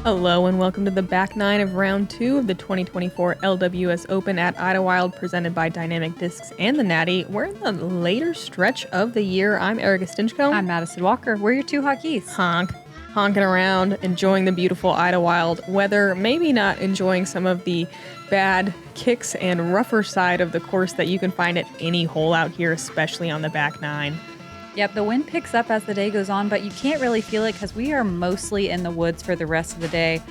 Hello and welcome to the back nine of round 2 of the 2024 LWS Open at Idlewild, presented by Dynamic Discs and the Natty. We're in the later stretch of the year. I'm Erika Stinchcomb. I'm Madison Walker. We're your two hotkeys. Honking around, enjoying the beautiful Idlewild weather, maybe not enjoying some of the bad kicks and rougher side of the course that you can find at any hole out here, especially on the back nine. Yep, the wind picks up as the day goes on, but you can't really feel it because we are mostly in the woods for the rest of the day.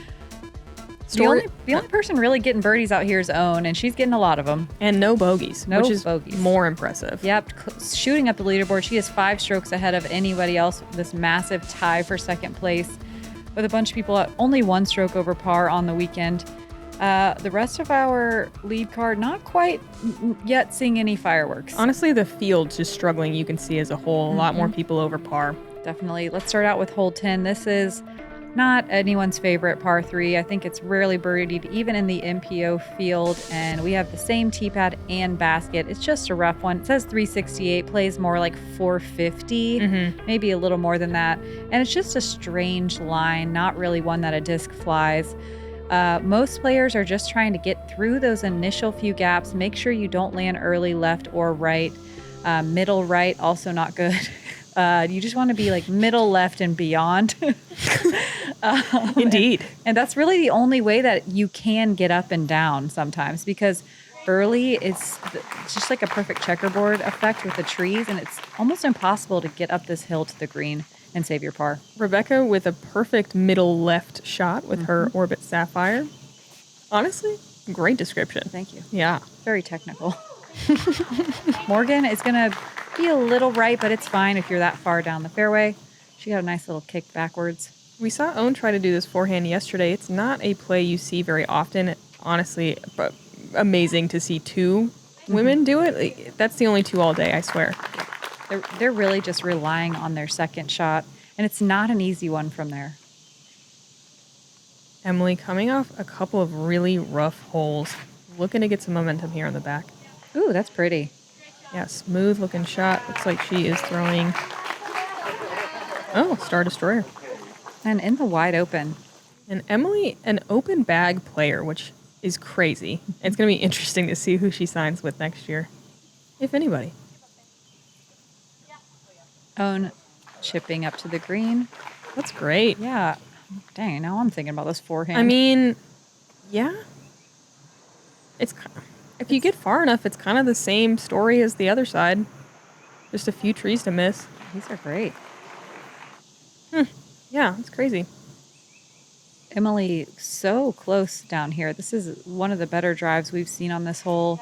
The only person really getting birdies out here is Owen, and she's getting a lot of them. And no bogeys, which is bogeys. More impressive. Yep, shooting up the leaderboard. She is 5 strokes ahead of anybody else. This massive tie for second place with a bunch of people at only 1 stroke over par on the weekend. The rest of our lead card, not quite yet seeing any fireworks. Honestly, the field's just struggling, you can see as a whole. A lot more people over par. Definitely. Let's start out with hole 10. This is not anyone's favorite par 3. I think it's rarely birdied, even in the MPO field. And we have the same tee pad and basket. It's just a rough one. It says 368, plays more like 450, maybe a little more than that. And it's just a strange line, not really one that a disc flies. Most players are just trying to get through those initial few gaps. Make sure you don't land early left or right. Middle right, also not good. You just want to be like middle left and beyond. Indeed. And that's really the only way that you can get up and down sometimes, because early is just like a perfect checkerboard effect with the trees, and it's almost impossible to get up this hill to the green and save your par. Rebecca with a perfect middle left shot with her Orbit Sapphire. Honestly, great description. Thank you. Yeah. Very technical. Morgan is going to be a little right, but it's fine if you're that far down the fairway. She got a nice little kick backwards. We saw Owen try to do this forehand yesterday. It's not a play you see very often. Honestly, but amazing to see 2 women do it. That's the only 2 all day, I swear. They're really just relying on their second shot, and it's not an easy one from there. Emily coming off a couple of really rough holes, looking to get some momentum here on the back. Ooh, that's pretty. Yeah, smooth looking shot. Looks like she is throwing, Star Destroyer. And in the wide open. And Emily, an open bag player, which is crazy. It's going to be interesting to see who she signs with next year, if anybody. Owen chipping up to the green. That's great. Yeah. Dang, now I'm thinking about this forehand. I mean, yeah. If you get far enough, it's kind of the same story as the other side. Just a few trees to miss. These are great. Yeah, it's crazy. Emily, so close down here. This is one of the better drives we've seen on this hole.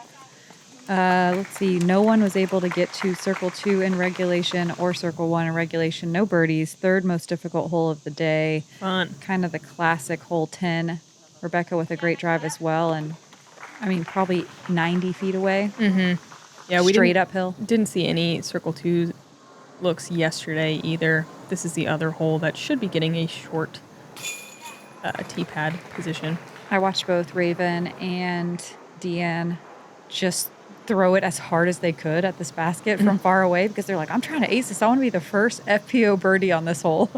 Let's see. No one was able to get to Circle 2 in regulation or Circle 1 in regulation. No birdies. 3rd most difficult hole of the day. Fun. Kind of the classic hole 10. Rebecca with a great drive as well. And, I mean, probably 90 feet away. Yeah, we straight uphill. Didn't see any Circle 2 looks yesterday either. This is the other hole that should be getting a short tee pad position. I watched both Raven and Deanne just throw it as hard as they could at this basket from far away, because they're like, I'm trying to ace this. I want to be the first FPO birdie on this hole.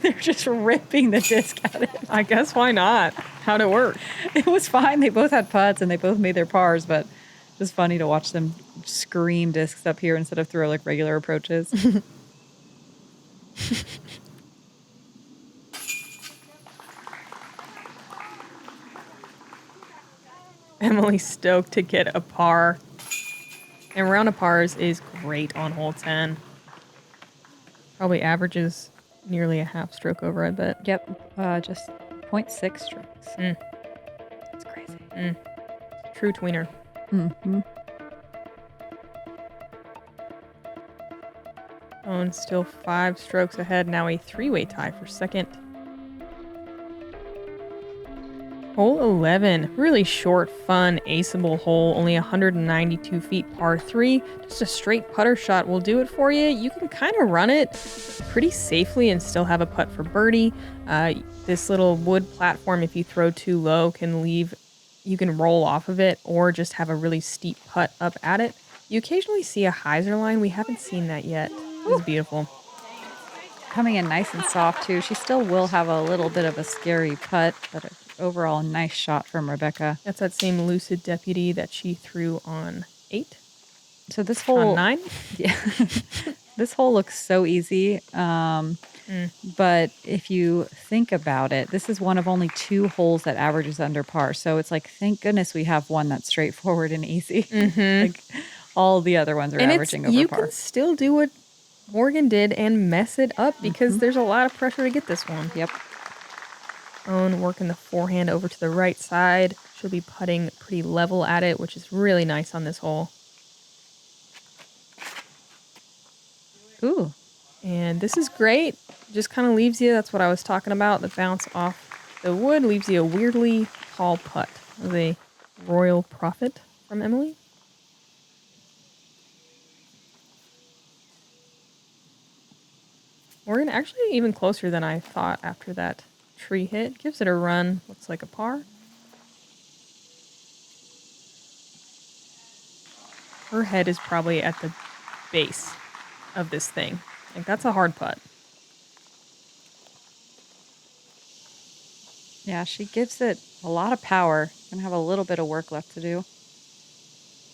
They're just ripping the disc at it. I guess why not? How'd it work? It was fine. They both had putts and they both made their pars, but it was funny to watch them scream discs up here instead of throw like regular approaches. Emily stoked to get a par. And round of pars is great on hole 10. Probably averages nearly a half stroke over, I bet. Yep, just 0.6 strokes. That's crazy. True tweener. Owen still 5 strokes ahead. Now a 3-way tie for second. Hole 11, really short, fun, aceable hole, only 192 feet, par 3. Just a straight putter shot will do it for you. You can kind of run it pretty safely and still have a putt for birdie. This little wood platform, if you throw too low, you can roll off of it or just have a really steep putt up at it. You occasionally see a hyzer line. We haven't seen that yet. It's beautiful. coming in nice and soft too. She still will have a little bit of a scary putt, but overall nice shot from Rebecca. That's that same lucid deputy that she threw on 8. So this On hole, 9. yeah, this hole looks so easy. But if you think about it, this is one of only 2 holes that averages under par. So it's like, thank goodness we have one that's straightforward and easy. Like all the other ones are And averaging over you par. can still do what Morgan did and mess it up because there's a lot of pressure to get this one. Yep. Owen working the forehand over to the right side. She'll be putting pretty level at it, which is really nice on this hole. Ooh. And this is great. Just kind of leaves you, that's what I was talking about, the bounce off the wood leaves you a weirdly tall putt. The Royal Prophet from Emily. Morgan actually even closer than I thought after that tree hit. Gives it a run. Looks like a par. Her head is probably at the base of this thing. Like, that's a hard putt. Yeah, she gives it a lot of power. Gonna have a little bit of work left to do.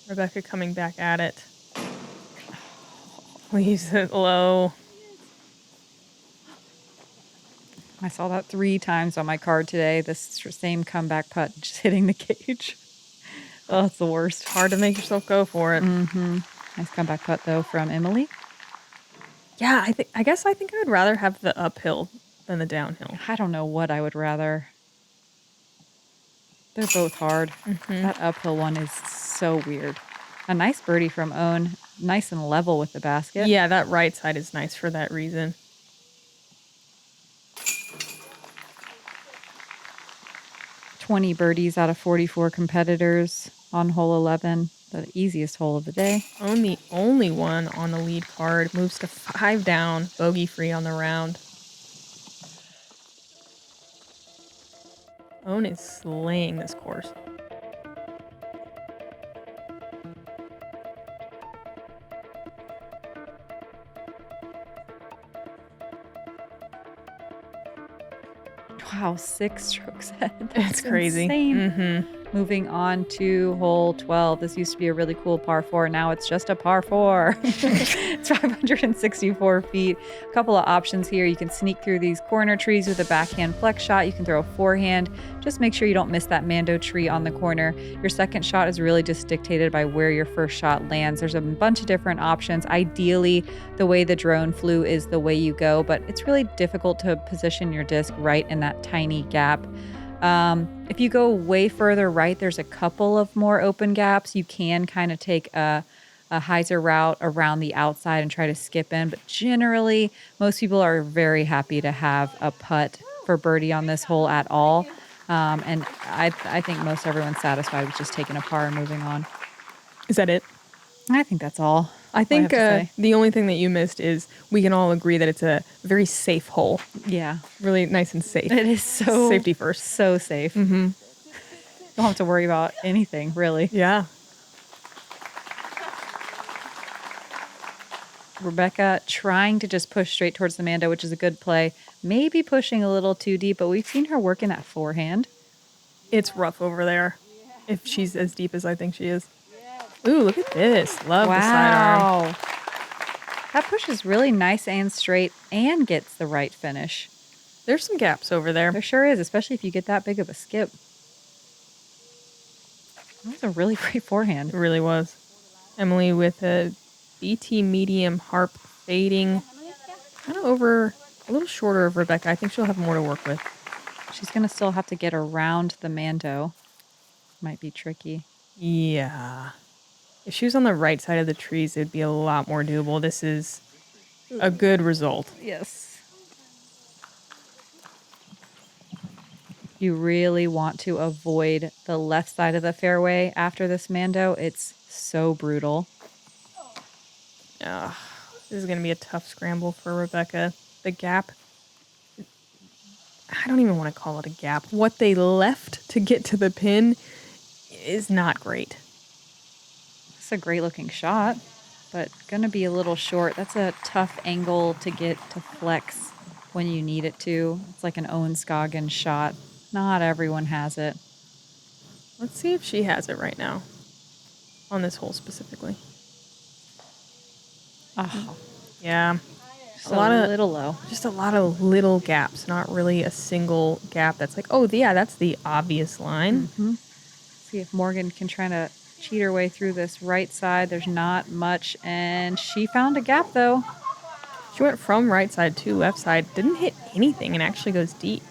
Rebecca coming back at it. Leaves it low. I saw that 3 times on my card today. This same comeback putt just hitting the cage. Oh, it's the worst. Hard to make yourself go for it. Nice comeback putt though from Emily. Yeah, I guess I think I would rather have the uphill than the downhill. I don't know what I would rather. They're both hard. That uphill one is so weird. A nice birdie from Owen. Nice and level with the basket. Yeah, that right side is nice for that reason. $20 birdies out of 44 competitors on hole 11. The easiest hole of the day. Owen, the only one on the lead card, moves to 5 down, bogey free on the round. Owen is slaying this course. Wow, 6 strokes ahead. That's crazy. Insane. Moving on to hole 12. This used to be a really cool par 4. Now it's just a par 4. It's 564 feet. A couple of options here. You can sneak through these corner trees with a backhand flex shot. You can throw a forehand. Just make sure you don't miss that Mando tree on the corner. Your second shot is really just dictated by where your first shot lands. There's a bunch of different options. Ideally, the way the drone flew is the way you go, but it's really difficult to position your disc right in that tiny gap. If you go way further right, there's a couple of more open gaps. You can kind of take a hyzer route around the outside and try to skip in. But generally, most people are very happy to have a putt for birdie on this hole at all. And I think most everyone's satisfied with just taking a par and moving on. Is that it? I think that's all. I think the only thing that you missed is we can all agree that it's a very safe hole. Yeah. Really nice and safe. It is so... Safety first. So safe. Don't have to worry about anything, really. Yeah. Rebecca trying to just push straight towards the Mando, which is a good play. Maybe pushing a little too deep, but we've seen her working that forehand. It's rough over there if she's as deep as I think she is. Ooh, look at this. Love the sidearm. That pushes really nice and straight and gets the right finish. There's some gaps over there. There sure is, especially if you get that big of a skip. That was a really great forehand. It really was. Emily with a BT medium harp fading. Kind of over, a little shorter of Rebecca. I think she'll have more to work with. She's going to still have to get around the Mando. Might be tricky. Yeah. If she was on the right side of the trees, it'd be a lot more doable. This is a good result. Yes. You really want to avoid the left side of the fairway after this Mando. It's so brutal. This is going to be a tough scramble for Rebecca. The gap, I don't even want to call it a gap. What they left to get to the pin is not great. It's a great looking shot. but going to be a little short. That's a tough angle to get to flex when you need it to. It's like an Owen Scoggins shot. Not everyone has it. Let's see if she has it right now on this hole specifically. Oh, Yeah. just a little low. Just a lot of little gaps, not really a single gap that's like, oh, yeah, that's the obvious line. Mm-hmm. See if Morgan can try to cheat her way through this right side. There's not much, and she found a gap, though. She went from right side to left side, didn't hit anything, and actually goes deep.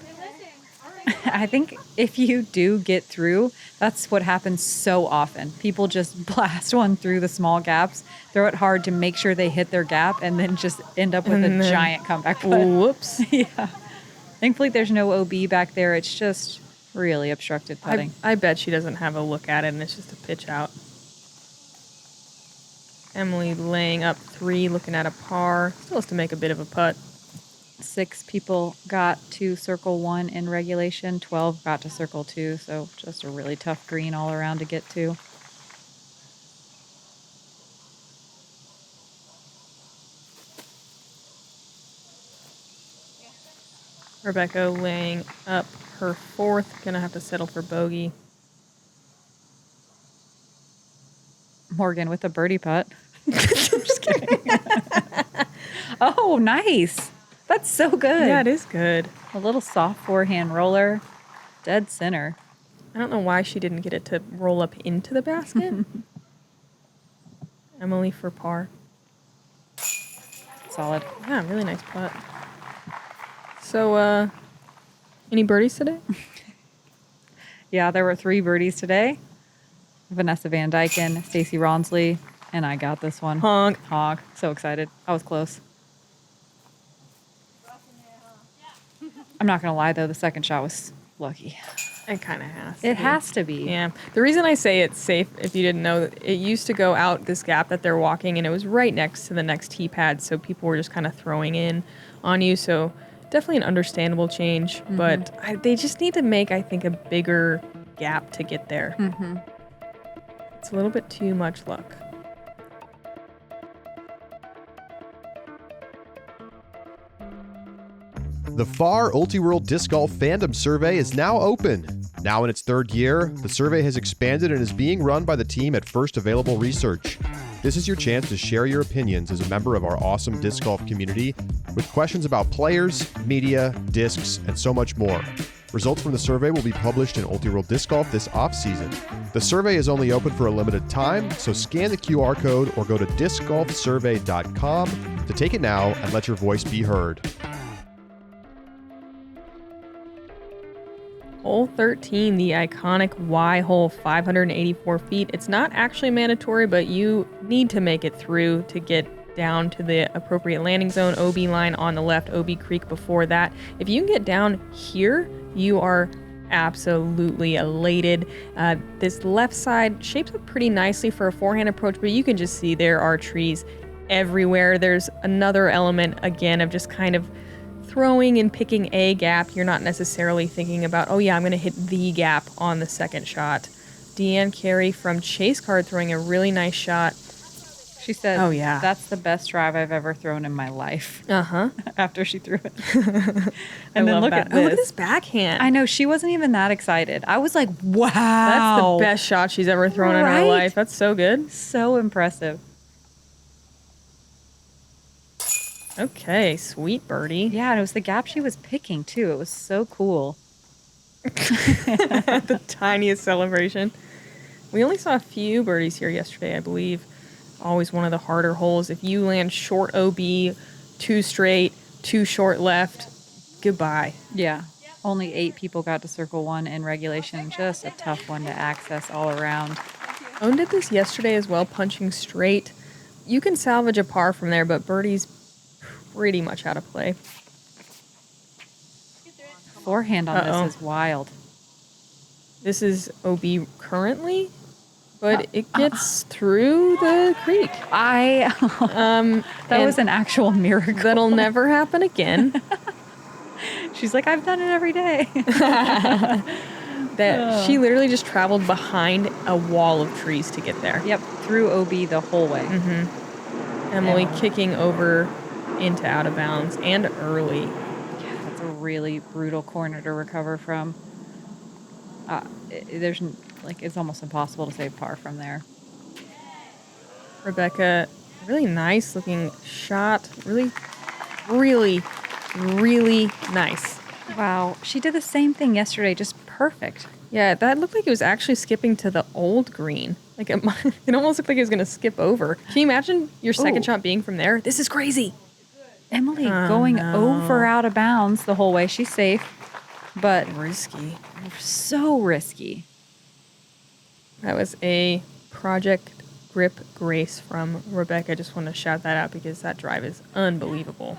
I think if you do get through, that's what happens so often. People just blast one through the small gaps, throw it hard to make sure they hit their gap, and then just end up with a giant comeback putt. Whoops. Yeah. Thankfully, there's no OB back there. It's just really obstructed putting. I bet she doesn't have a look at it, and it's just a pitch out. Emily laying up 3, looking at a par. Still has to make a bit of a putt. 6 people got to circle 1 in regulation. 12 got to circle 2. So just a really tough green all around to get to. Rebecca laying up her 4th. Gonna have to settle for bogey. Morgan with a birdie putt. Just kidding. Oh, nice. That's so good. Yeah, it is good. A little soft forehand roller. Dead center. I don't know why she didn't get it to roll up into the basket. Emily for par. Solid. Yeah, really nice putt. So, any birdies today? Yeah, there were 3 birdies today. Vanessa Van Dyken, Stacy Ronsley, and I got this one. Honk. Honk. So excited. I was close. I'm not going to lie, though. The second shot was lucky. It kind of has. It has to be. Yeah. The reason I say it's safe, if you didn't know, it used to go out this gap that they're walking, and it was right next to the next tee pad, so people were just kind of throwing in on you. So definitely an understandable change, but they just need to make, I think, a bigger gap to get there. Mm-hmm. It's a little bit too much luck. The FAR Ultiworld Disc Golf Fandom Survey is now open. Now in its 3rd year, the survey has expanded and is being run by the team at First Available Research. This is your chance to share your opinions as a member of our awesome disc golf community with questions about players, media, discs, and so much more. Results from the survey will be published in Ultiworld Disc Golf this off-season. The survey is only open for a limited time, so scan the QR code or go to discgolfsurvey.com to take it now and let your voice be heard. Hole 13, the iconic Y hole, 584 feet. It's not actually mandatory, but you need to make it through to get down to the appropriate landing zone. OB line on the left, OB creek before that. If you can get down here, you are absolutely elated. This left side shapes up pretty nicely for a forehand approach, but you can just see there are trees everywhere. There's another element, again, of just kind of throwing and picking a gap. You're not necessarily thinking about, oh yeah, I'm going to hit the gap on the second shot. Deanne Carey from Chase Card throwing a really nice shot. She said, oh yeah, that's the best drive I've ever thrown in my life. Uh-huh. After she threw it. And then look at this. Oh, look at this backhand. I know, she wasn't even that excited. I was like, wow. That's the best shot she's ever thrown in her life. That's so good. So impressive. Okay, sweet birdie. Yeah, and it was the gap she was picking, too. It was so cool. The tiniest celebration. We only saw a few birdies here yesterday, I believe. Always one of the harder holes. If you land short OB, 2 straight, 2 short left, goodbye. Yeah. Only 8 people got to circle 1 in regulation. Just a tough one to access all around. Owen did this yesterday as well, punching straight. You can salvage a par from there, but birdie's pretty much out of play. Forehand on this is wild. This is OB currently, but it gets through the creek. That was an actual miracle. That'll never happen again. She's like, I've done it every day. She literally just traveled behind a wall of trees to get there. Yep, through OB the whole way. Mm-hmm. Emily kicking over into out of bounds and early. Yeah, that's a really brutal corner to recover from. It's almost impossible to save par from there. Rebecca, really nice looking shot. Really, really, really nice. Wow, she did the same thing yesterday, just perfect. Yeah, that looked like it was actually skipping to the old green. Like it almost looked like it was going to skip over. Can you imagine your second shot being from there? This is crazy. Emily going over out of bounds the whole way. She's safe, but Risky. so risky. That was a Project Grip Grace from Rebecca. I just want to shout that out because that drive is unbelievable.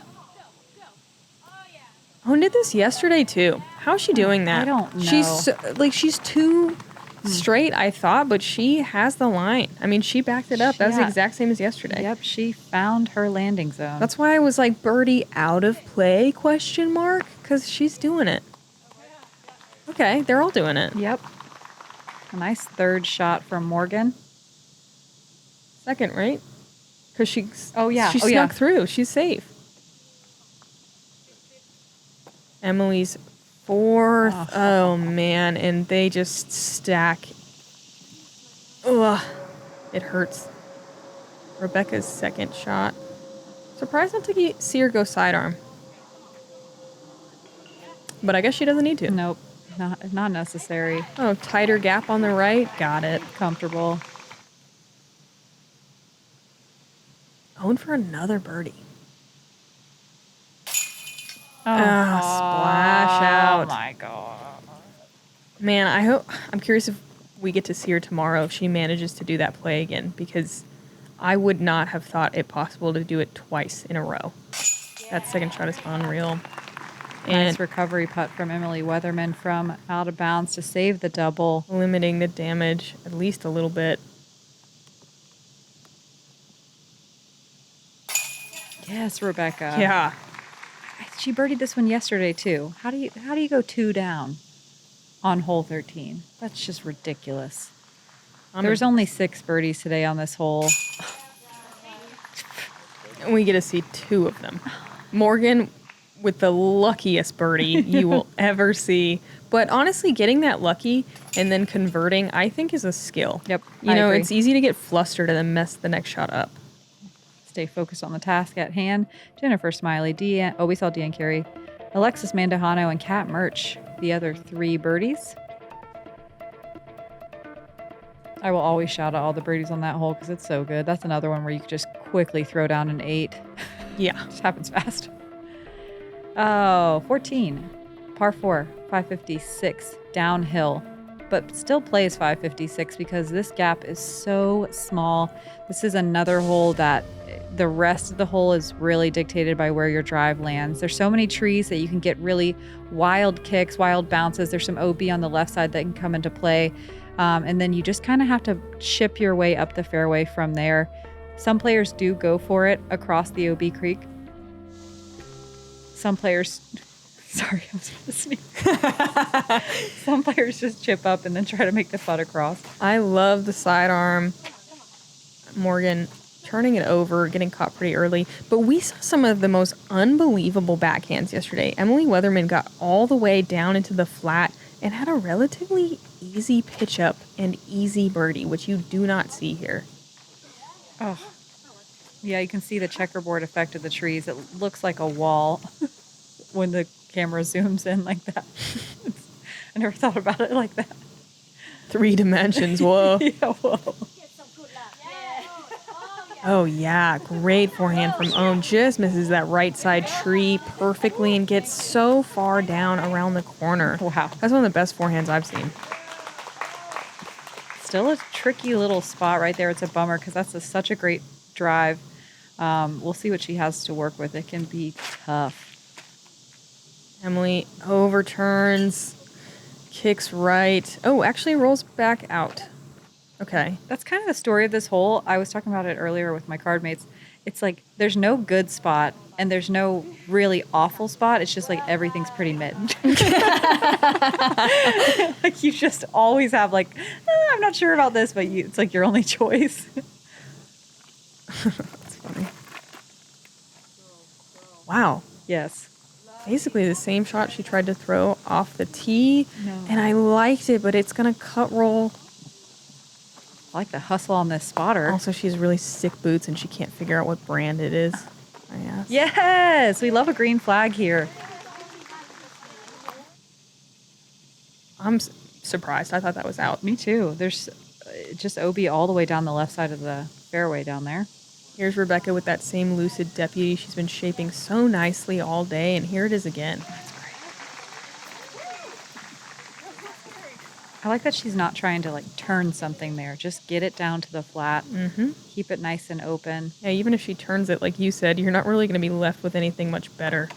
Oh, and did this yesterday too. How's she doing that? I don't know. She's too straight, I thought, but she has the line. I mean, she backed it up. That was the exact same as yesterday. Yep, she found her landing zone. That's why I was like, birdie out of play, ? Because she's doing it. Okay, they're all doing it. Yep. A nice third shot from Morgan. Second, right? Because she she snuck through. She's safe. Emily's fourth. Oh, man. And they just stack. Ugh. It hurts. Rebecca's second shot. Surprised not to see her go sidearm. But I guess she doesn't need to. Nope. Not necessary. Oh, tighter gap on the right. Got it. Comfortable. Going for another birdie. Splash out. Oh my god. Man, I'm curious if we get to see her tomorrow if she manages to do that play again, because I would not have thought it possible to do it twice in a row. That second shot is unreal. And Nice recovery putt from Emily Weatherman from out of bounds to save the double. limiting the damage at least a little bit. Yes, Rebecca. Yeah. She birdied this one yesterday too. How do you go 2 down on hole 13? That's just ridiculous. There was only 6 birdies today on this hole. And we get to see 2 of them. Morgan with the luckiest birdie you will ever see. But honestly, getting that lucky and then converting, I think, is a skill. Yep, You I know, agree. it's easy to get flustered and then mess the next shot up. Stay focused on the task at hand. Jennifer Smiley, we saw Deanne Carey, Alexis Mandahano, and Kat Murch, the other 3 birdies. I will always shout out all the birdies on that hole because it's so good. That's another one where you could just quickly throw down an 8. Yeah. Just happens fast. Oh, 14. Par 4, 556, downhill. But still plays 556 because this gap is so small. This is another hole that the rest of the hole is really dictated by where your drive lands. There's so many trees that you can get really wild kicks, wild bounces. There's some OB on the left side that can come into play. And then you just kind of have to chip your way up the fairway from there. Some players do go for it across the OB creek. Some players... Sorry, I was listening. Some players just chip up and then try to make the putt across. I love the sidearm. Morgan turning it over, getting caught pretty early. But we saw some of the most unbelievable backhands yesterday. Emily Weatherman got all the way down into the flat and had a relatively easy pitch up and easy birdie, which you do not see here. Oh, yeah, you can see the checkerboard effect of the trees. It looks like a wall when the camera zooms in like that. I never thought about it like that. 3 dimensions, whoa. Yeah, whoa. Oh, yeah. Great forehand from Owen. Just misses that right side tree perfectly and gets so far down around the corner. Wow. That's one of the best forehands I've seen. Still a tricky little spot right there. It's a bummer because that's such a great drive. We'll see what she has to work with. It can be tough. Emily overturns, kicks right. Oh, actually rolls back out. Okay. That's kind of the story of this hole. I was talking about it earlier with my card mates. It's like there's no good spot and there's no really awful spot. It's just like everything's pretty mid. Like you just always have like, I'm not sure about this, but it's like your only choice. That's funny. Wow. Yes. Basically the same shot she tried to throw off the tee. No. And I liked it, but it's going to cut roll. I like the hustle on this spotter. Also, she has really sick boots and she can't figure out what brand it is. I asked. Yes, we love a green flag here. I'm surprised. I thought that was out. Me too. There's just OB all the way down the left side of the fairway down there. Here's Rebecca with that same Lucid Deputy. She's been shaping so nicely all day, and here it is again. I like that she's not trying to like turn something there. Just get it down to the flat. Mm-hmm. Keep it nice and open. Yeah, even if she turns it, like you said, you're not really going to be left with anything much better.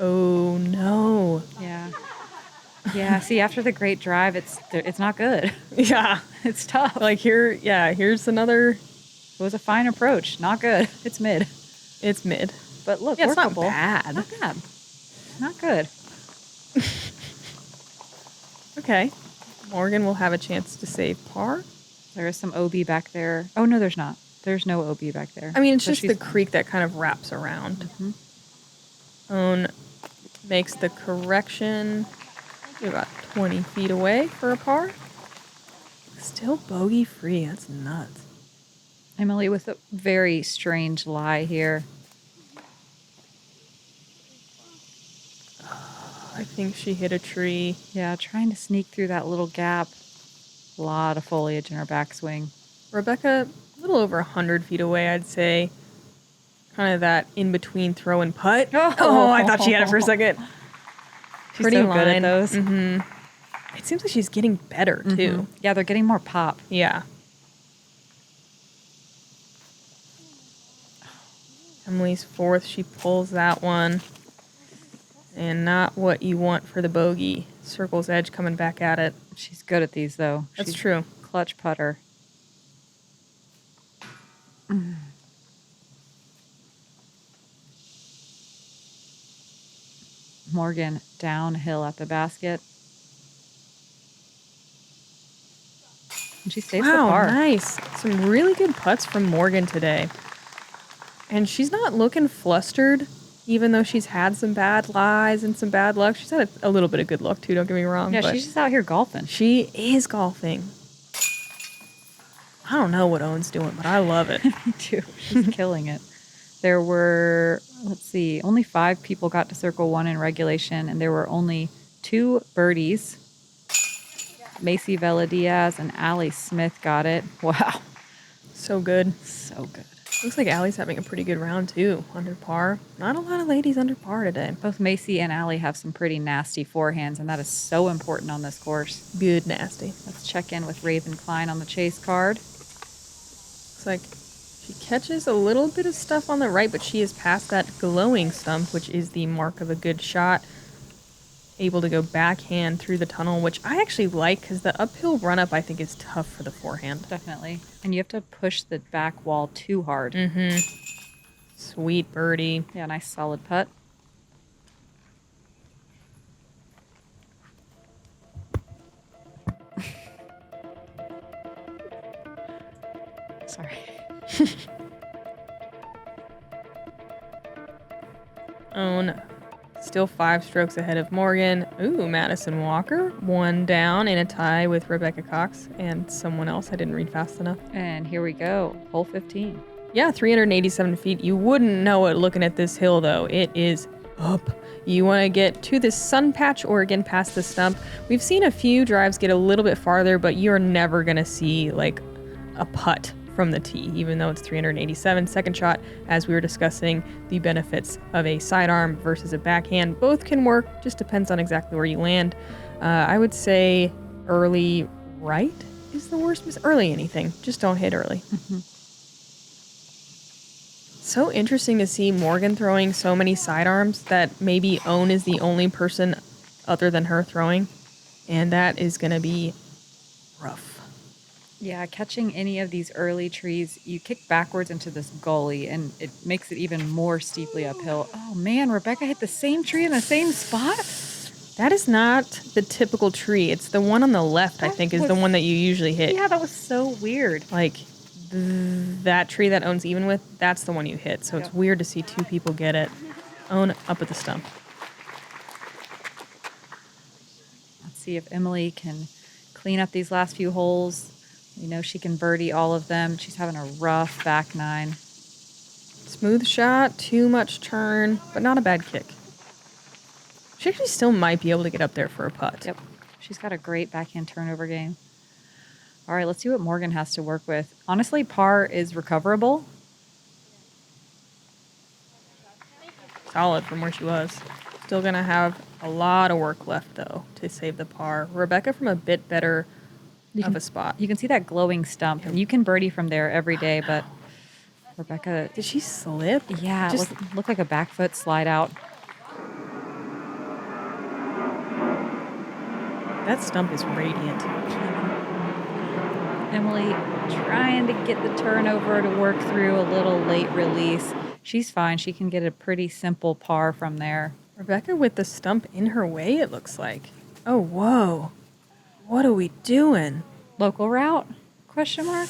Oh, no. Yeah. Yeah, see, after the great drive, it's not good. Yeah. It's tough. Like here's another. It was a fine approach. Not good. It's mid. It's mid. But look, Yeah, it's not workable. bad. Not bad. Not good. Okay. Morgan will have a chance to save par. There is some OB back there. Oh, no, there's not. There's no OB back there. I mean, it's So just she's the fine. creek that kind of wraps around. Mhm. Own makes the correction about 20 feet away for a par. Still bogey free. That's nuts. Emily with a very strange lie here. I think she hit a tree. Yeah, trying to sneak through that little gap. A lot of foliage in her backswing. Rebecca, a little over 100 feet away, I'd say. Kind of that in-between throw and putt. Oh, I thought she had it for a second. She's so good at those. Mm-hmm. It seems like she's getting better, too. Yeah, they're getting more pop. Yeah. Emily's fourth. She pulls that one. And not what you want for the bogey. Circle's edge coming back at it. She's good at these, though. That's She's true. Clutch putter. Morgan downhill at the basket. And she saves the Wow, par. nice. Some really good putts from Morgan today. And she's not looking flustered, even though she's had some bad lies and some bad luck. She's had a little bit of good luck, too, don't get me wrong. Yeah, but she's just out here golfing. she is golfing. I don't know what Owen's doing, but I love it. Me too. She's killing it. There were, let's see, only 5 people got to circle 1 in regulation, and there were only 2 birdies. Macy Vela Diaz and Allie Smith got it. Wow. So good. So good. Looks like Allie's having a pretty good round, too, under par. Not a lot of ladies under par today. Both Macy and Allie have some pretty nasty forehands, and that is so important on this course. Good nasty. Let's check in with Raven Klein on the chase card. Looks like she catches a little bit of stuff on the right, but she is past that glowing stump, which is the mark of a good shot. Able to go backhand through the tunnel, which I actually like because the uphill run-up, I think, is tough for the forehand. Definitely. And you have to push the back wall too hard. Mm-hmm. Sweet birdie. Yeah, nice solid putt. Sorry. Own still 5 strokes ahead of Morgan. Ooh, Madison Walker. 1 down in a tie with Rebecca Cox and someone else. I didn't read fast enough. And here we go. Hole 15. Yeah, 387 feet. You wouldn't know it looking at this hill, though. It is up. You want to get to this sun patch or again past the stump. We've seen a few drives get a little bit farther, but you're never going to see like a putt from the tee, even though it's 387. Second shot, as we were discussing, the benefits of a sidearm versus a backhand. Both can work, just depends on exactly where you land. I would say early right is the worst. Early anything, just don't hit early. Mm-hmm. So interesting to see Morgan throwing so many sidearms that maybe Owen is the only person other than her throwing. And that is going to be rough. Yeah, catching any of these early trees, you kick backwards into this gully, and it makes it even more steeply uphill. Oh, man, Rebecca hit the same tree in the same spot? That is not the typical tree. It's the one on the left, I think, is the one that you usually hit. Yeah, that was so weird. Like, that tree that Owen's even with, that's the one you hit. So it's weird to see 2 people get it. Own up at the stump. Let's see if Emily can clean up these last few holes. We know she can birdie all of them. She's having a rough back nine. Smooth shot, too much turn, but not a bad kick. She actually still might be able to get up there for a putt. Yep. She's got a great backhand turnover game. All right, let's see what Morgan has to work with. Honestly, par is recoverable. Solid from where she was. Still going to have a lot of work left, though, to save the par. Rebecca from a bit better of a spot. You can see that glowing stump, and you can birdie from there every day, but Rebecca... Did she slip? Yeah, Just it looked like a back foot slide out. that stump is radiant. Emily trying to get the turnover to work through, a little late release. She's fine. She can get a pretty simple par from there. Rebecca with the stump in her way, it looks like. Oh, whoa. What are we doing? Local route? Question mark?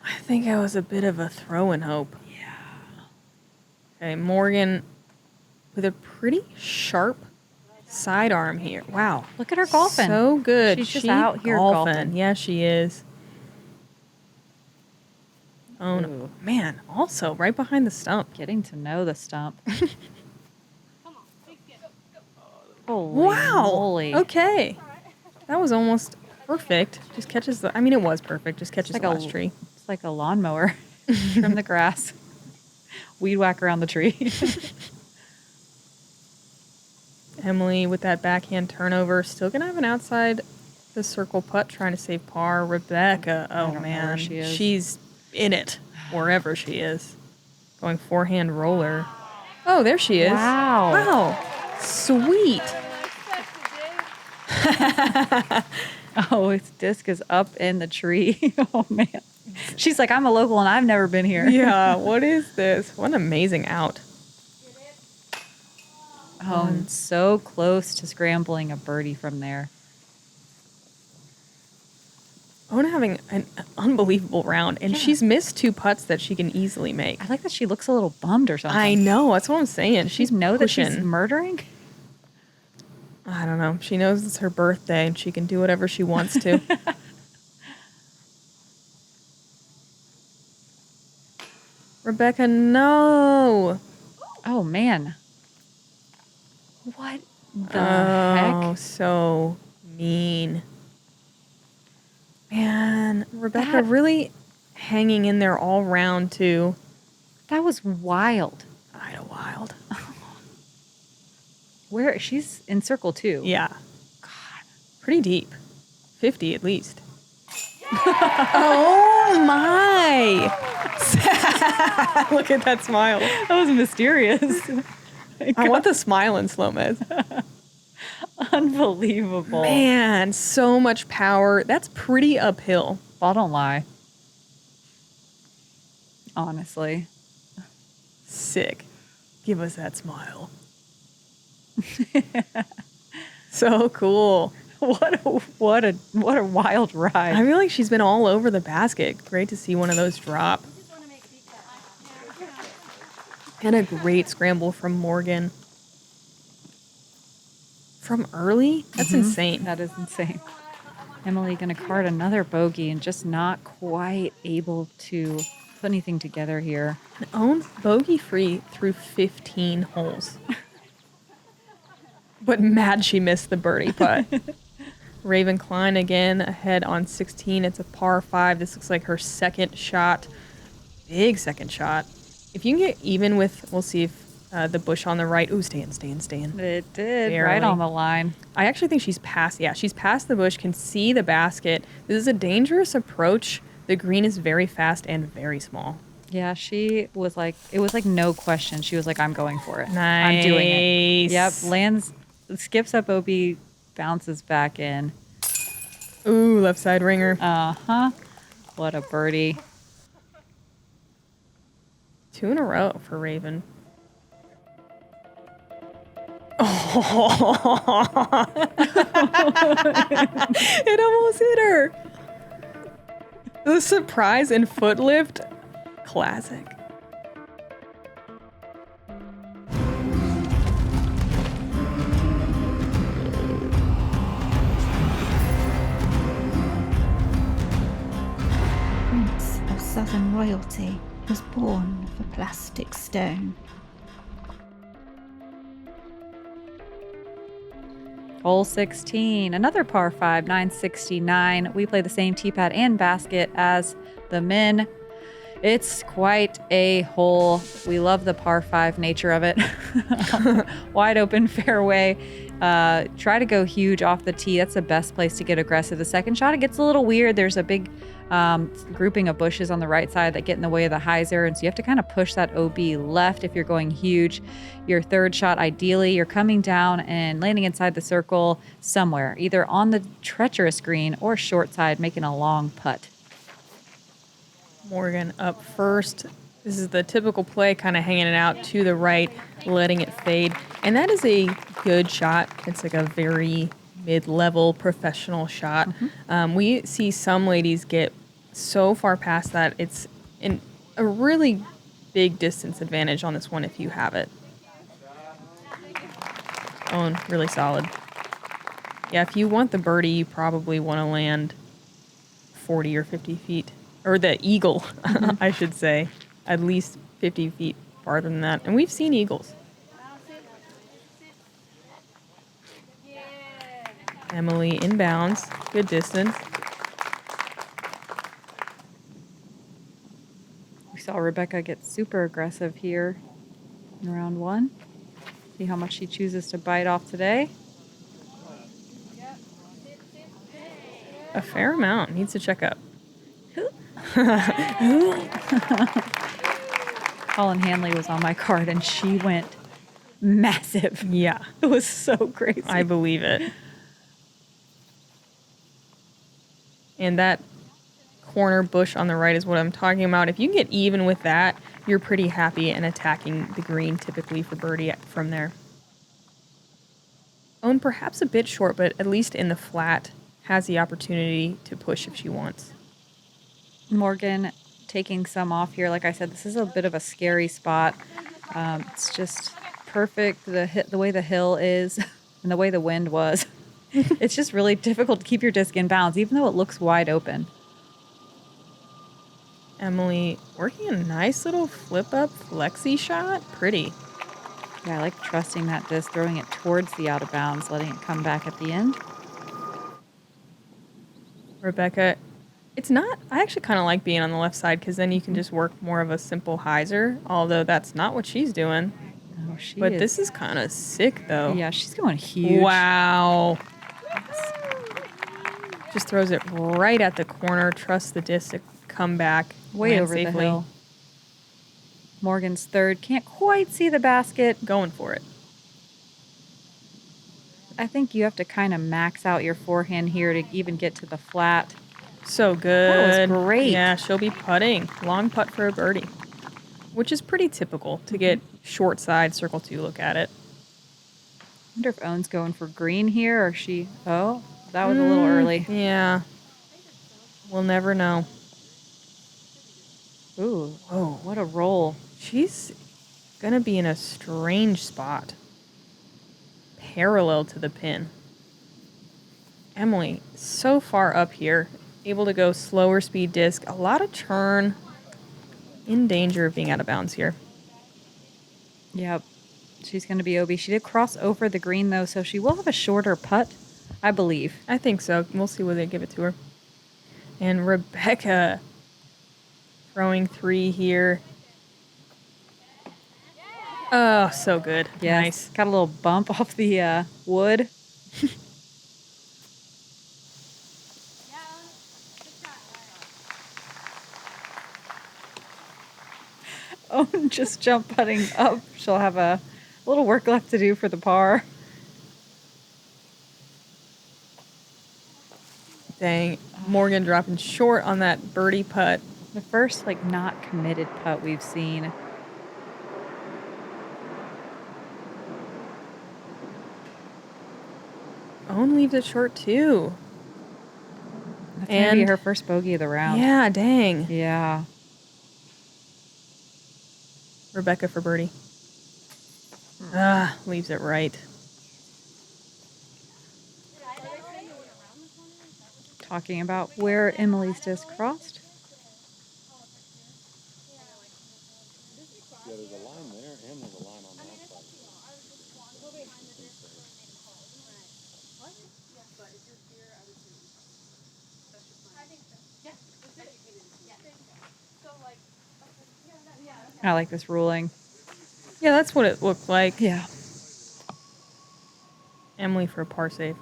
I think I was a bit of a throw and hope. Yeah. Okay, Morgan with a pretty sharp sidearm here. Wow. Look at her golfing. So good. She's just out here golfing. Yeah, she is. Oh, no. Ooh. Man, also right behind the stump. Getting to know the stump. Holy Wow. moly. Okay. That was almost perfect. Just catches the... I mean, it was perfect. Just catches Like the a- last tree. It's like a lawnmower. Trim the grass. Weed whack around the tree. Emily with that backhand turnover. Still going to have an outside the circle putt trying to save par. Rebecca. Oh, don't know man. where she is. She's in it wherever she is. Going forehand roller. Oh, there she is. Wow. Wow. Sweet. Oh, its disc is up in the tree. Oh, man. She's like, I'm a local and I've never been here. Yeah, what is this? What an amazing out. Oh, and so close to scrambling a birdie from there. Ona having an unbelievable round, and she's missed 2 putts that she can easily make. I like that she looks a little bummed or something. I know, that's what I'm saying. She's She's know that she's pushing. murdering? I don't know. She knows it's her birthday and she can do whatever she wants to. Rebecca, no. Oh, man. What the Oh, heck? so mean. Man, Rebecca That- really hanging in there all round too. That was wild. Idlewild. Where? She's in circle 2. Yeah. God. Pretty deep. 50 at least. Oh my. Look at that smile. That was mysterious. I want the smile in Slomez. Unbelievable. Man, so much power. That's pretty uphill. Ball don't lie. Honestly. Sick. Give us that smile. So cool. What a wild ride. I feel like she's been all over the basket. Great to see one of those drop. And a great scramble from Morgan. From early? That's insane. That is insane. Emily going to card another bogey and just not quite able to put anything together here. And own bogey free through 15 holes. But mad she missed the birdie putt. Raven Klein again ahead on 16. It's a par 5. This looks like her second shot. Big second shot. If you can get even with, we'll see if the bush on the right. Ooh, stay in. It did. Barely. Right on the line. I actually think she's past. Yeah, she's past the bush, can see the basket. This is a dangerous approach. The green is very fast and very small. Yeah, she was like, it was like no question. She was like, I'm going for it. Nice. I'm doing it. Yep. Lands, skips up OB, bounces back in. Ooh, left side ringer. Uh-huh. What a birdie. 2 in a row for Raven. Oh. It almost hit her. The surprise and foot lift. Classic. Southern royalty was born of a plastic stone. Hole 16, another par 5, 969. We play the same tee pad and basket as the men. It's quite a hole. We love the par 5 nature of it. Wide open fairway. Try to go huge off the tee. That's the best place to get aggressive. The second shot, it gets a little weird. There's a big grouping of bushes on the right side that get in the way of the hyzer. And so you have to kind of push that OB left if you're going huge. Your third shot, ideally, you're coming down and landing inside the circle somewhere, either on the treacherous green or short side, making a long putt. Morgan up first. This is the typical play, kind of hanging it out to the right, letting it fade. And that is a good shot. It's like a very mid-level professional shot. We see some ladies get so far past that. It's a really big distance advantage on this one if you have it. Oh, really solid. Yeah, if you want the birdie, you probably want to land 40 or 50 feet. Or the eagle, I should say. At least 50 feet farther than that. And we've seen eagles. Emily inbounds. Good distance. We saw Rebecca get super aggressive here in round 1. See how much she chooses to bite off today. A fair amount. Needs to check up. Colin Hanley was on my card and she went massive. Yeah. It was so crazy. I believe it. And that corner bush on the right is what I'm talking about. If you can get even with that, you're pretty happy and attacking the green typically for birdie from there. Owen perhaps a bit short, but at least in the flat has the opportunity to push if she wants. Morgan taking some off here. Like I said, this is a bit of a scary spot. It's just perfect. The way the hill is and the way the wind was. It's just really difficult to keep your disc in bounds, even though it looks wide open. Emily working a nice little flip up flexi shot. Pretty. Yeah, I like trusting that disc, throwing it towards the out of bounds, letting it come back at the end. Rebecca, it's not, I actually kind of like being on the left side because then you can just work more of a simple hyzer, although that's not what she's doing. Oh, she But is. this is kind of sick, though. Yeah, she's going huge. Wow. Just throws it right at the corner. Trust the disc to come back. Way land over safely. the hill. Morgan's third. Can't quite see the basket. Going for it. I think you have to kind of max out your forehand here to even get to the flat. So good. That was great. Yeah, she'll be putting. Long putt for a birdie. Which is pretty typical to get short side, circle 2 look at it. I wonder if Owen's going for green here or she... Oh, that was a little early. Yeah. We'll never know. Ooh, Whoa. what a roll. She's going to be in a strange spot. Parallel to the pin. Emily, so far up here. Able to go slower speed disc. A lot of turn. In danger of being out of bounds here. Yep. She's going to be OB. She did cross over the green, though, so she will have a shorter putt, I believe. I think so. We'll see where they give it to her. And Rebecca throwing 3 here. Oh, so good. Yes. Nice. Got a little bump off the wood. Oh, just jump putting up. She'll have a little work left to do for the par. Dang. Morgan dropping short on that birdie putt. The first, not committed putt we've seen. Owen leaves it short, too. That's going to be her first bogey of the round. Yeah, dang. Yeah. Rebecca for birdie. Leaves it right. Talking about where Emily's disc crossed. I like this ruling. Yeah, that's what it looked like. Yeah. Emily for a par save.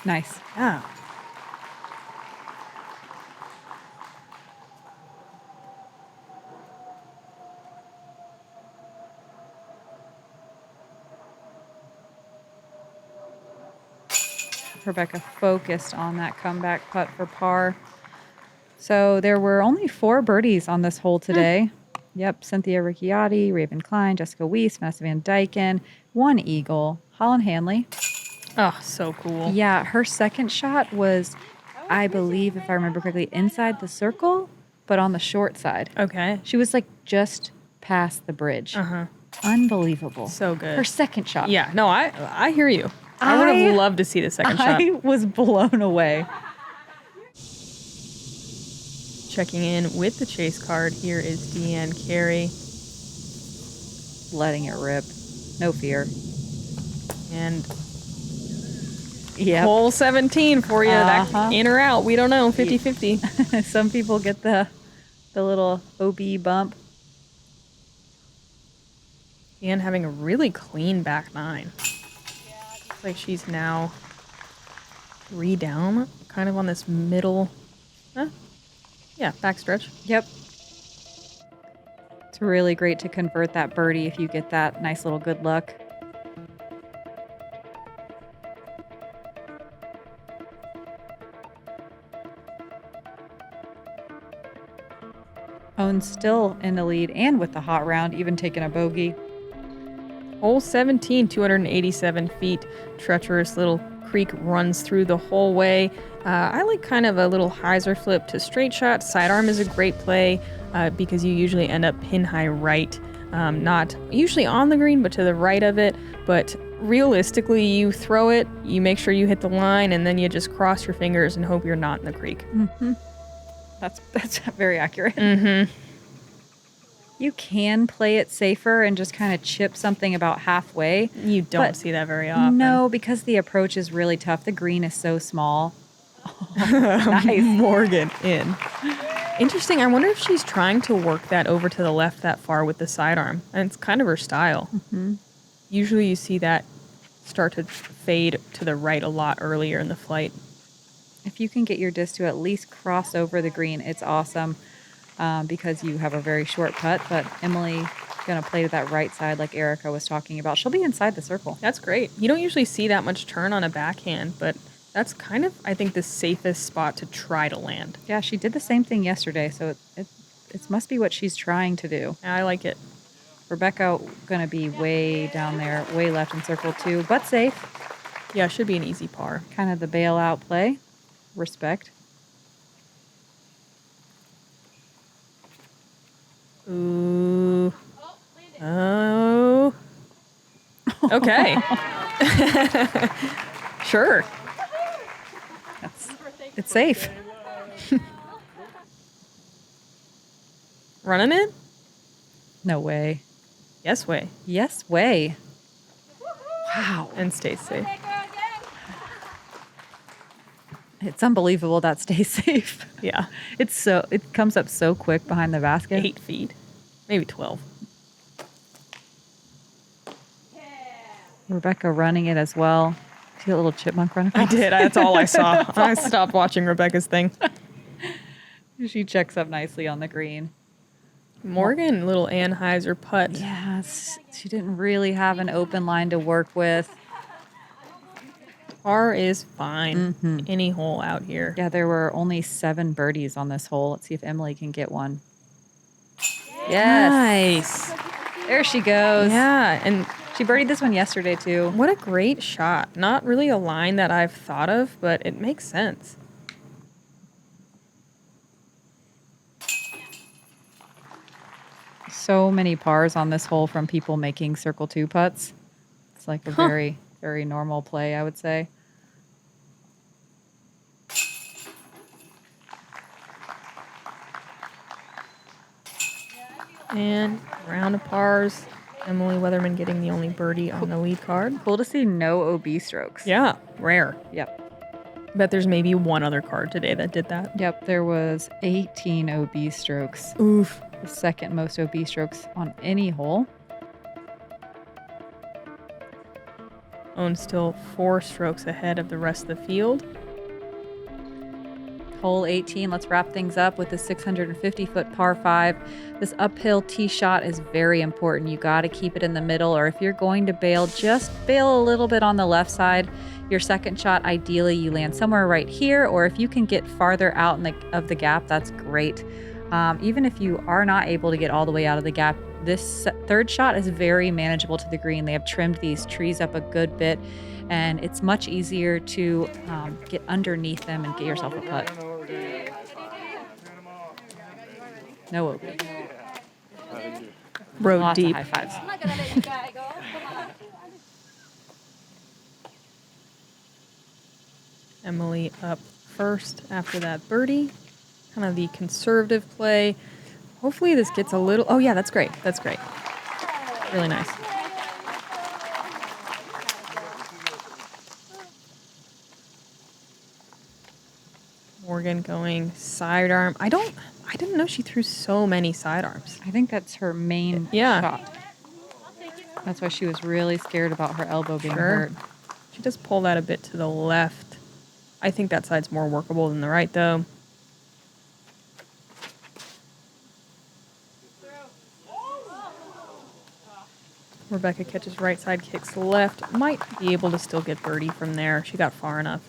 Nice. Yeah. Rebecca focused on that comeback putt for par. So there were only 4 birdies on this hole today. Yep, Cynthia Ricciardi, Raven Klein, Jessica Weiss, Vanessa Van Dyken, 1 eagle, Holland Hanley. Oh, so cool. Yeah, her second shot was, I believe, if I remember correctly, inside the circle, but on the short side. Okay. She was like just past the bridge. Uh-huh. Unbelievable. So good. Her second shot. Yeah, no, I hear you. I would have loved to see the second shot. I was blown away. Checking in with the chase card, here is Deanne Carey. Letting it rip. No fear. And yeah, hole 17 for you. That in or out, we don't know. 50-50. Some people get the little OB bump. Deanne having a really clean back 9. Looks like she's now 3 down, kind of on this middle. Yeah, backstretch. Yep. It's really great to convert that birdie if you get that nice little good luck. Owen's still in the lead and with the hot round, even taking a bogey. Hole 17, 287 feet. Treacherous little creek runs through the whole way. I like kind of a little hyzer flip to straight shot. Sidearm is a great play because you usually end up pin high right. Not usually on the green, but to the right of it. But realistically, you throw it, you make sure you hit the line, and then you just cross your fingers and hope you're not in the creek. Mm-hmm. That's very accurate. Mm-hmm. You can play it safer and just kind of chip something about halfway. You don't see that very often. No, because the approach is really tough. The green is so small. Oh, nice. Morgan in. Interesting. I wonder if she's trying to work that over to the left that far with the sidearm. And it's kind of her style. Mm-hmm. Usually you see that start to fade to the right a lot earlier in the flight. If you can get your disc to at least cross over the green, it's awesome because you have a very short putt. But Emily going to play to that right side like Erika was talking about. She'll be inside the circle. That's great. You don't usually see that much turn on a backhand, but that's kind of, I think, the safest spot to try to land. Yeah, she did the same thing yesterday, so it must be what she's trying to do. I like it. Rebecca going to be way down there, way left in circle 2, but safe. Yeah, should be an easy par. Kind of the bailout play. Respect. Ooh. Oh. Okay. Sure. It's safe. Running it? No way. Yes way. Yes way. Wow. And stay safe. It's unbelievable that stays safe. Yeah. It comes up so quick behind the basket. 8 feet. Maybe 12. Rebecca running it as well. See a little chipmunk running? I did. That's all I saw. I stopped watching Rebecca's thing. She checks up nicely on the green. Morgan, little Anheuser putt. Yes. She didn't really have an open line to work with. Par is fine. Mm-hmm. Any hole out here. Yeah, there were only 7 birdies on this hole. Let's see if Emily can get one. Yes. Nice. There she goes. Yeah, and she birdied this one yesterday, too. What a great shot. Not really a line that I've thought of, but it makes sense. So many pars on this hole from people making circle 2 putts. It's like a very, very normal play, I would say. And round of pars. Emily Weatherman getting the only birdie on the lead card. Cool to see no OB strokes. Yeah, rare. Yep. Bet there's maybe one other card today that did that. Yep, there was 18 OB strokes. Oof. The second most OB strokes on any hole. Owen's still 4 strokes ahead of the rest of the field. Hole 18, let's wrap things up with the 650-foot par 5. This uphill tee shot is very important. You got to keep it in the middle, or if you're going to bail, just bail a little bit on the left side. Your second shot, ideally, you land somewhere right here, or if you can get farther out of the gap, that's great. Even if you are not able to get all the way out of the gap, this third shot is very manageable to the green. They have trimmed these trees up a good bit, and it's much easier to get underneath them and get yourself a putt. No OB. Road Lots deep. of high fives. I'm not gonna let you guys go. Come on. Emily up first after that birdie. Kind of the conservative play. Hopefully this gets a little... Oh, yeah, that's great. That's great. Really nice. Morgan going sidearm. I didn't know she threw so many sidearms. I think that's her main Yeah. shot. That's why she was really scared about her elbow being Sure. hurt. She does pull that a bit to the left. I think that side's more workable than the right, though. Rebecca catches right side, kicks left. Might be able to still get birdie from there. She got far enough.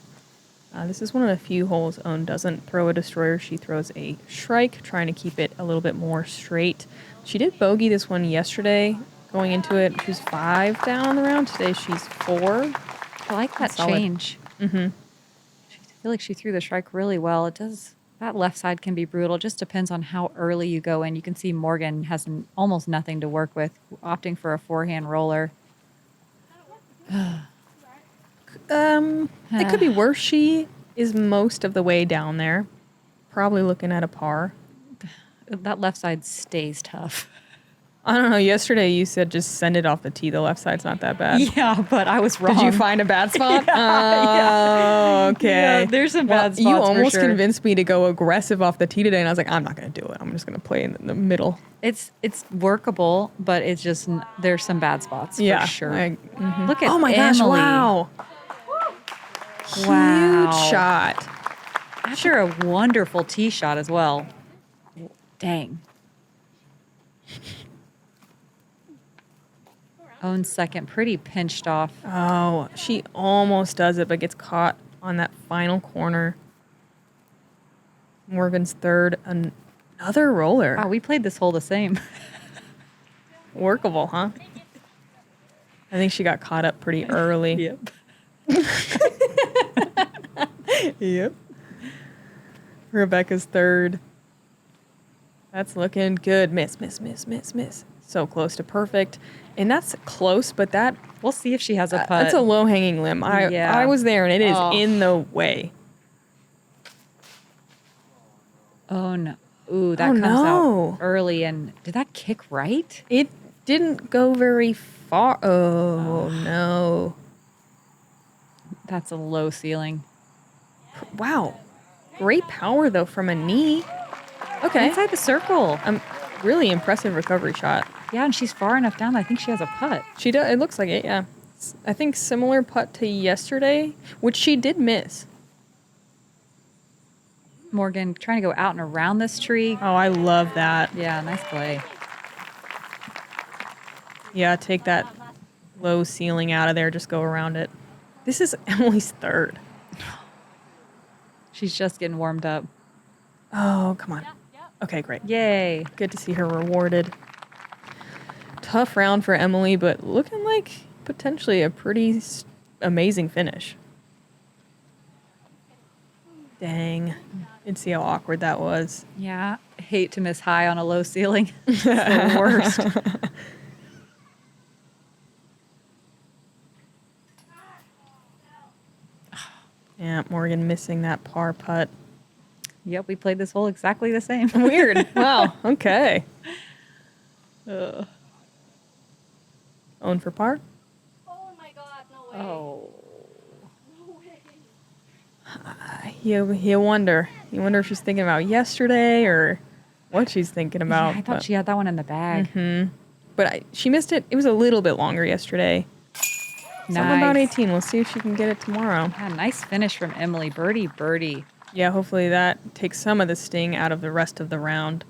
This is one of the few holes Owen doesn't throw a destroyer. She throws a shrike, trying to keep it a little bit more straight. She did bogey this one yesterday. Going into it, she was 5 down the round. Today she's 4. I like that Solid. change. Mm-hmm. I feel like she threw the strike really well. It does. That left side can be brutal. It just depends on how early you go in. You can see Morgan has almost nothing to work with, opting for a forehand roller. It could be worse. She is most of the way down there. Probably looking at a par. That left side stays tough. I don't know. Yesterday you said just send it off the tee. The left side's not that bad. Yeah, but I was wrong. Did you find a bad spot? Yeah. Okay. Yeah, there's some bad spots You for almost sure. convinced me to go aggressive off the tee today, and I was like, I'm not going to do it. I'm just going to play in the middle. It's workable, but it's just there's some bad spots Yeah, for sure. mhm. Look at Oh my gosh! Emily. Wow. Wow. Huge shot. After a wonderful tee shot as well. Dang. Owen's second, pretty pinched off. Oh, she almost does it, but gets caught on that final corner. Morgan's third, another roller. Wow, we played this hole the same. Workable, huh? I think she got caught up pretty early. Yep. Yep. Rebecca's third. That's looking good. Miss, miss, miss, miss, miss. So close to perfect. And that's close, but that We'll see if she has a putt. that's a low-hanging limb. Yeah. I was there, and it is Oh. in the way. Oh, no. Ooh, that Oh, comes no. out early. And did that kick right? It didn't go very far. Oh, no. That's a low ceiling. Wow. Great power, though, from a knee. Okay. Inside the circle. Really impressive recovery shot. Yeah, and she's far enough down that I think she has a putt. She does. It looks like it, yeah. I think similar putt to yesterday, which she did miss. Morgan trying to go out and around this tree. Oh, I love that. Yeah, nice play. Yeah, take that low ceiling out of there. Just go around it. This is Emily's third. She's just getting warmed up. Oh, come on. Okay, great. Yay. Good to see her rewarded. Tough round for Emily, but looking like potentially a pretty amazing finish. Dang. Didn't see how awkward that was. Yeah, hate to miss high on a low ceiling. It's the worst. Yeah, Morgan missing that par putt. Yep, we played this hole exactly the same. Weird. Wow. Okay. Own for par. Oh my God, no way. Oh. No way. You wonder. You wonder if she's thinking about yesterday or what she's thinking about. Yeah, I thought she had that one in the bag. But she missed it. It was a little bit longer yesterday. Something about Nice. 18. We'll see if she can get it tomorrow. Yeah, nice finish from Emily. Birdie, birdie. Yeah, hopefully that takes some of the sting out of the rest of the round.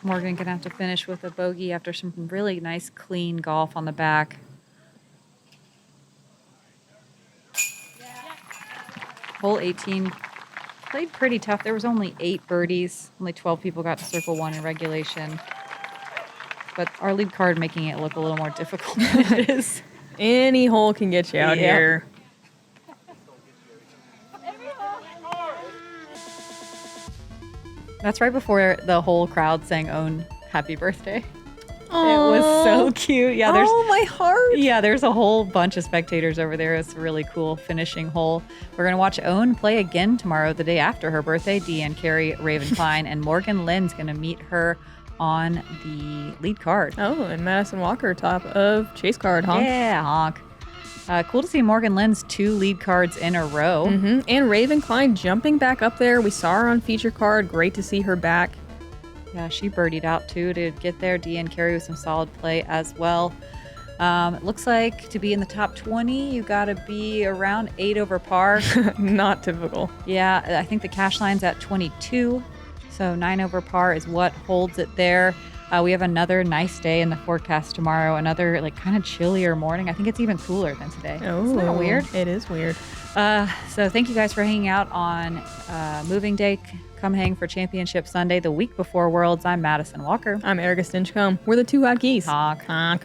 Morgan gonna have to finish with a bogey after some really nice clean golf on the back. Hole 18 played pretty tough. There was only 8 birdies. Only 12 people got to circle 1 in regulation. But our lead card making it look a little more difficult than it is. Any hole can get you out Yep. here. That's right before the whole crowd sang "Own Happy Birthday." Aww. It was so cute. Yeah, there's my heart. Yeah, there's a whole bunch of spectators over there. It's a really cool finishing hole. We're going to watch Owen play again tomorrow, the day after her birthday. Deanne Carey, Raven Klein, and Morgan Lynds going to meet her on the lead card. Oh, and Madison Walker, top of chase card, honk. Yeah, honk. Cool to see Morgan Lynds 2 lead cards in a row. And Raven Klein jumping back up there. We saw her on feature card. Great to see her back. Yeah, she birdied out too to get there. Deanne Carey with some solid play as well. It looks like to be in the top 20, you got to be around 8 over par. Not typical. Yeah, I think the cash line's at 22. So 9 over par is what holds it there. We have another nice day in the forecast tomorrow. Another like kind of chillier morning. I think it's even cooler than today. Oh, Isn't that weird? It is weird. So thank you guys for hanging out on moving day. Come hang for Championship Sunday, the week before Worlds. I'm Madison Walker. I'm Erika Stinchcomb. We're the 2 hot geese. Honk. Honk.